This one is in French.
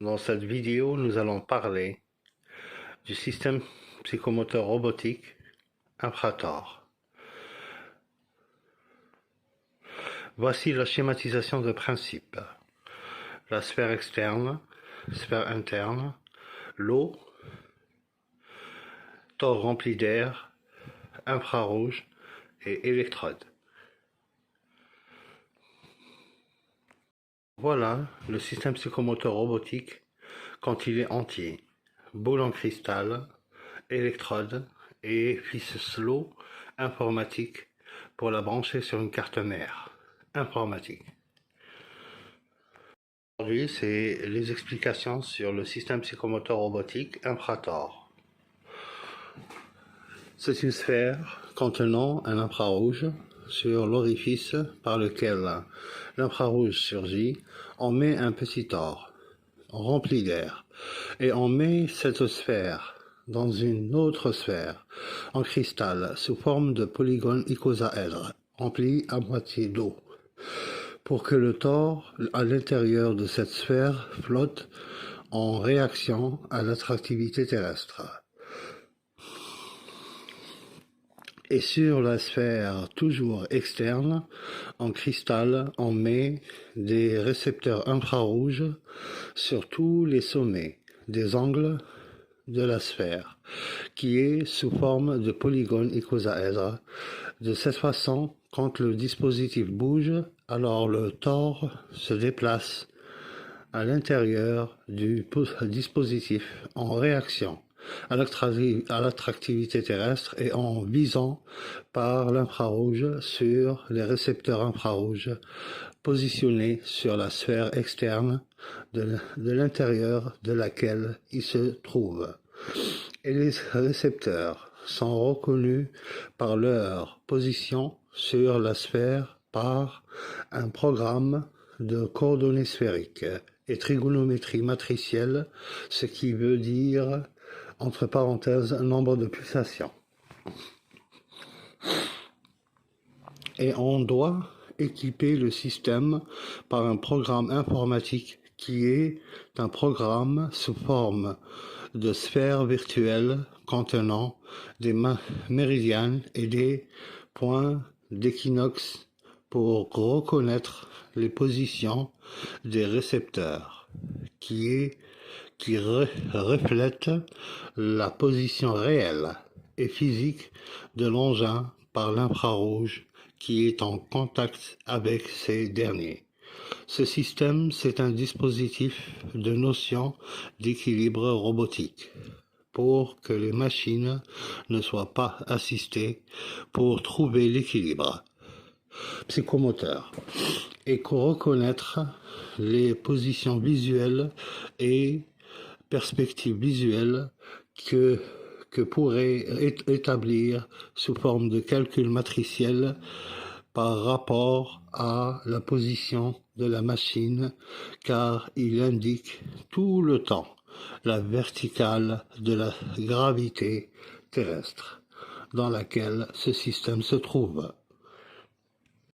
Dans cette vidéo, nous allons parler du système psychomoteur robotique Infrator. Voici la schématisation de principe. La sphère externe, sphère interne, l'eau, tore rempli d'air, infrarouge et électrode. Voilà le système psychomoteur robotique quand il est entier. Boule en cristal, électrode et fils slow informatique pour la brancher sur une carte mère informatique. Aujourd'hui, c'est les explications sur le système psychomoteur robotique Infrator. C'est une sphère contenant un infrarouge sur l'orifice par lequel l'infrarouge surgit. On met un petit tor rempli d'air et on met cette sphère dans une autre sphère en cristal sous forme de polygone icosaèdre rempli à moitié d'eau pour que le tor à l'intérieur de cette sphère flotte en réaction à l'attractivité terrestre. Et sur la sphère toujours externe, en cristal, on met des récepteurs infrarouges sur tous les sommets des angles de la sphère, qui est sous forme de polygone icosaèdre. De cette façon, quand le dispositif bouge, alors le tor se déplace à l'intérieur du dispositif en réaction à l'attractivité terrestre et en visant par l'infrarouge sur les récepteurs infrarouges positionnés sur la sphère externe de l'intérieur de laquelle il se trouve. Et les récepteurs sont reconnus par leur position sur la sphère par un programme de coordonnées sphériques et trigonométrie matricielle, ce qui veut dire, entre parenthèses, nombre de pulsations. Et on doit équiper le système par un programme informatique qui est un programme sous forme de sphère virtuelle contenant des méridiens et des points d'équinoxe pour reconnaître les positions des récepteurs qui reflètent la position réelle et physique de l'engin par l'infrarouge qui est en contact avec ces derniers. Ce système, c'est un dispositif de notion d'équilibre robotique pour que les machines ne soient pas assistées pour trouver l'équilibre psychomoteur et reconnaître les positions visuelles et perspectives visuelles que pourrait établir sous forme de calcul matriciel par rapport à la position de la machine, car il indique tout le temps la verticale de la gravité terrestre dans laquelle ce système se trouve.